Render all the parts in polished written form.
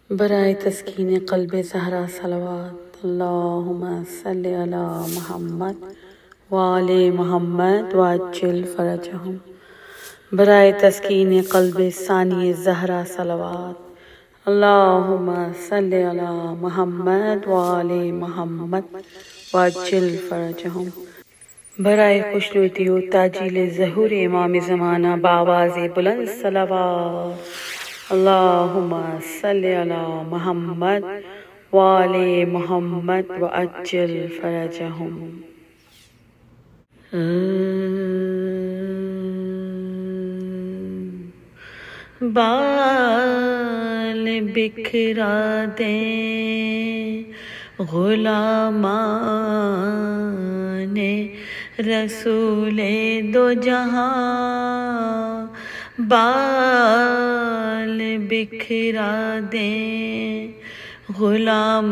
برائے تسکین قلب زہرا صلوات اللہم صلی علی محمد وآل محمد وعجل فرجہم۔ برائے تسکین قلب ثانی زہرا صلوات اللہم صلی علی محمد وآل محمد وعجل فرجہم۔ برائے خوشنودی و تاجیل ظہور امام زمانہ بآواز بلند صلوات اللہم صلی علی محمد وآل محمد وعجل فرجہم۔ بال بکھرا دیں غلامان رسول دو جہاں، بال بکھرا دیں غلامان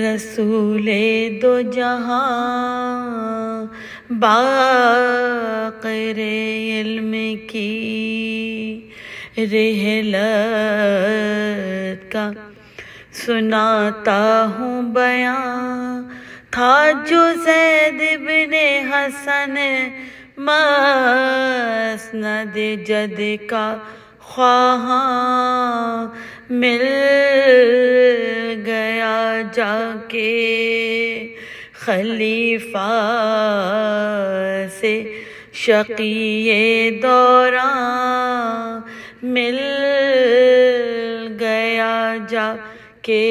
رسول دو جہاں، باقر علم کی رحلت کا سناتا ہوں بیان، تھا جو زید بن حسن مسند جد کا خواہاں، مل گیا جا کے خلیفہ سے شقی دوراں، مل گیا جا کے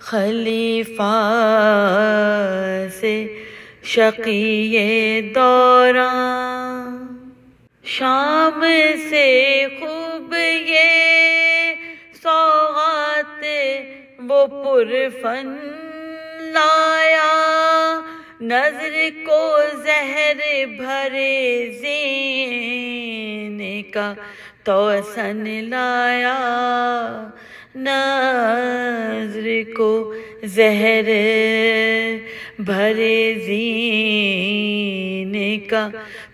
خلیفہ سے شقی دوراں، شام سے خوب یہ سوغات وہ پرفن لایا، نظر کو زہر بھرے زین کا توسن لایا، نظر کو زہر بھرے زین کا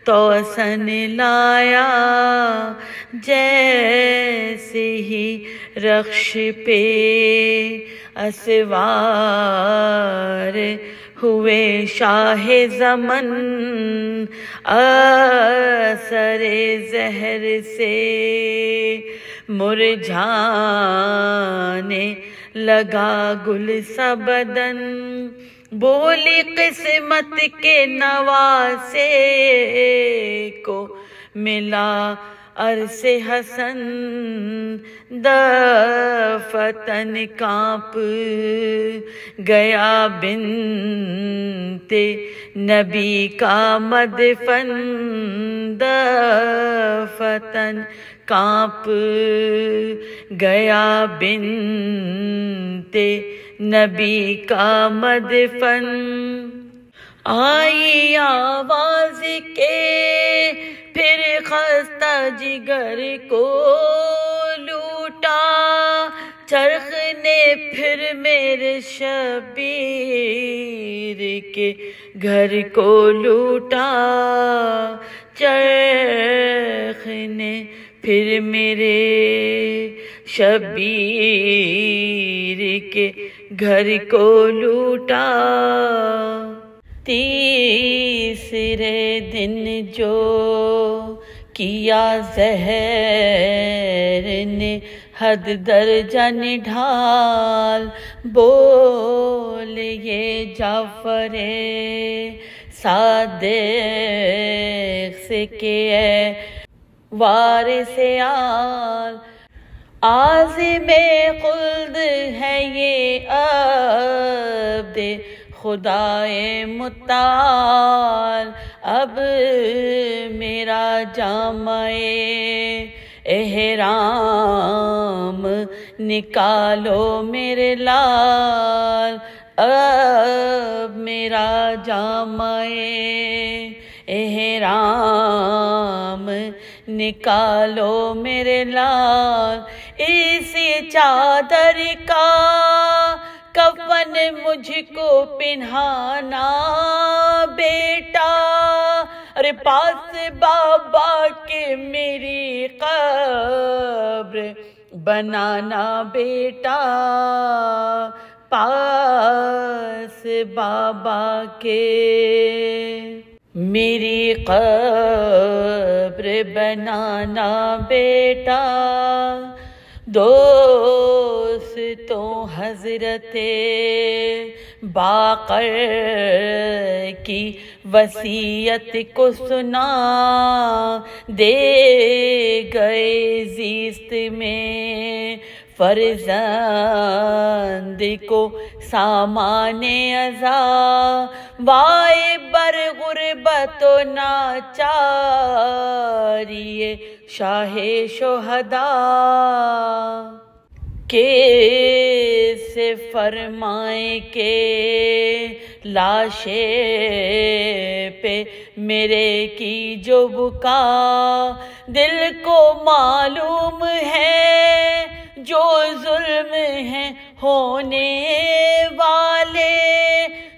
توسن لایا، جیسے ہی رخش پہ اسوار ہوئے شاہ زمن، اثر زہر سے مرجھانے لگا گل سا بدن، بولی قسمت کے نواسے کو ملا عرص حسن، دفتن کانپ گیا بنت نبی کا مدفن، دفتن کانپ گیا بنت نبی کا مدفن، آئی آواز کے پھر خستہ جگر کو لوٹا، چرخ نے پھر میرے شبیر کے گھر کو لوٹا، چرخ نے پھر میرے شبیر کے گھر کو لوٹا، تیسرے دن جو کیا زہر نے حد درجہ نڈھال، بول یہ جعفر صادق سے کہ اے وارث آل، عازم خلد ہے یہ عبد خدائے متعال، اب میرا جامع احرام نکالو میرے لال، اب میرا جامع احرام نکالو میرے لال، اسی چادر کا کفن مجھ کو پہنانا بیٹا، ارے پاس بابا کے میری قبر بنانا بیٹا پاس بابا کے، میری قبر بنانا بیٹا دوستوں حضرت باقر کی وصیت کو سنا دے گئے زیست میں، فرزند کو سامان ازا وائے بر غربت و ناچاری شاہ شہداء، کیسے فرمائیں کہ لاشے پہ میرے کی جو بکا دل کو معلوم ہے، جو ظلم ہیں ہونے والے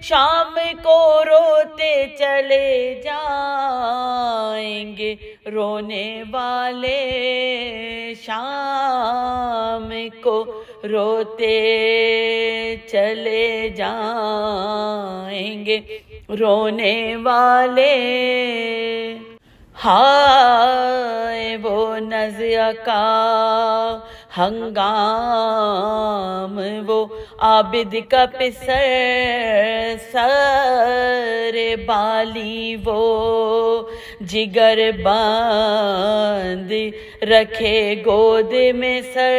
شام کو روتے چلے جائیں گے، رونے والے شام کو روتے چلے جائیں گے، رونے والے۔ ہائے وہ نزع کا ہنگام، وہ عابد کا پسر سر بالی، وہ جگر بند رکھے گود میں سر،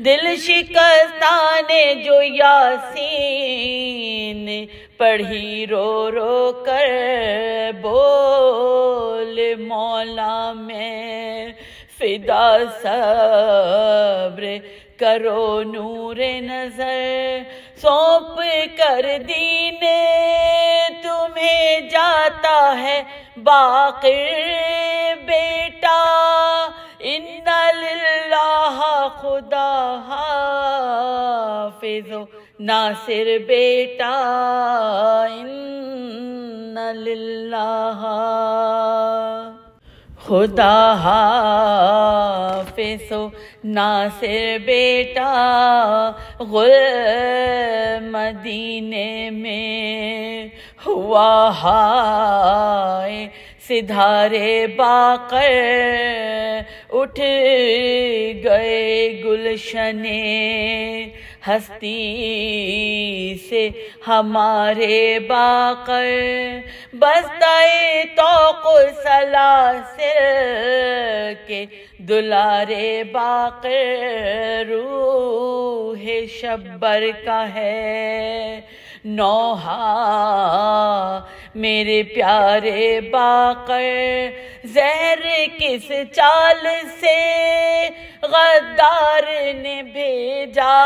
دل شکستان جو یاسین پڑھی رو رو کر، بول مولا میں فدا صبر کرو نور نظر، سونپ کر دین تمہیں جاتا ہے باقر بیٹا، ان للہ خدا حافظ و ناصر بیٹا، ان للہ خدا حافظ و ناصر بیٹا، غل مدینے میں ہوا ہائے سدھارے باقر، اٹھ گئے گلشن ہستی سے ہمارے باقر، بستائے توق و سلاسل کے دلارے باقر، روح شبر کا ہے نوحہ میرے پیارے باقر، زہر کس چال سے غدار نے بھیجا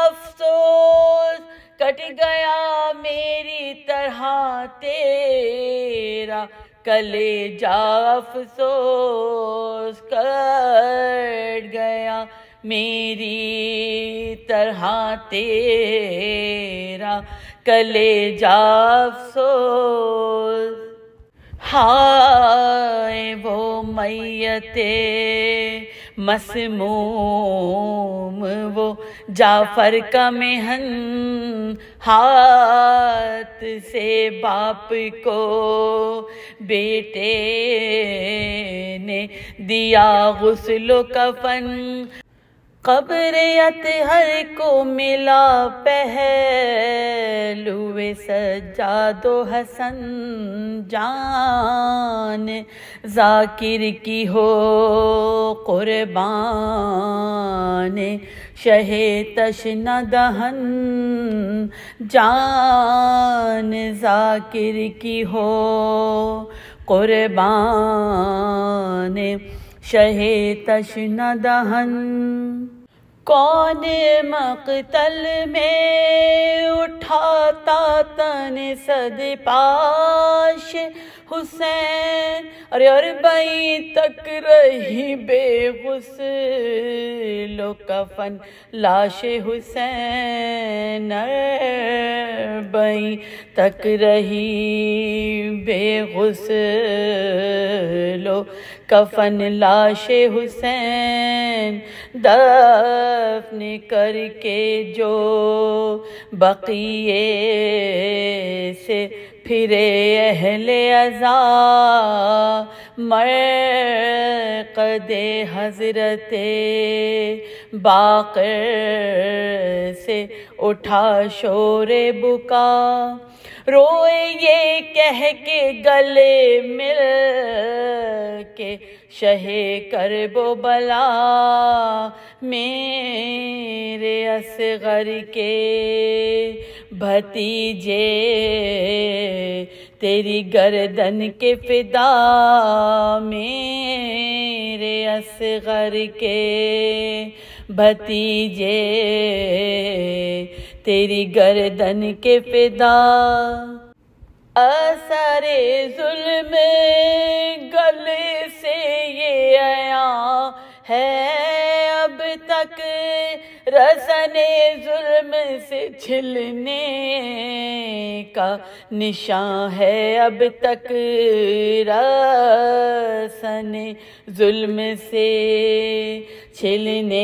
افسوس، کٹ گیا میری طرح تیرا کلیجہ افسوس، کٹ گیا میری طرح تیرا کلیجہ افسوس۔ ہائے وہ میت مسموم، وہ جعفر کا مہن ہاتھ سے باپ کو بیٹے نے دیا غسل و کفن، قبر اطہر کو ملا پہلو سجاد و حسن، جان ذاکر کی ہو قربان شہ تشنہ دہن، جان ذاکر کی ہو قربان شہ تشنہ دہن، کون مقتل میں اٹھاتا تن صد پاش حسین، ارے اربعین تک رہی بے غسل و کفن لاش حسین، اربعین تک رہی بے غسل و کفن لاش حسین دفن کر کے جو بقیے سے پھرے اہل عزا مرقد حضرت باقر سے اٹھا شور بکا روئے یہ کہہ کے گلے مل کے شہ کرب و بلا میرے اصغر کے بھتیجے تیری گردن کے فدا میرے اصغر کے بھتیجے تیری گردن کے فدا اثر ظلم گلے سے یہ عیاں ہے اب تک رسن ظلم سے چھلنے کا نشان ہے اب تک رسن ظلم سے چھلنے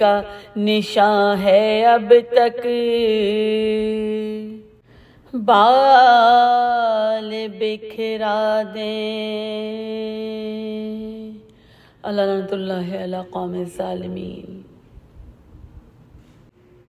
کا نشان ہے اب تک بال بکھرا دیں اللہ لعنت اللہ علی قوم الظالمین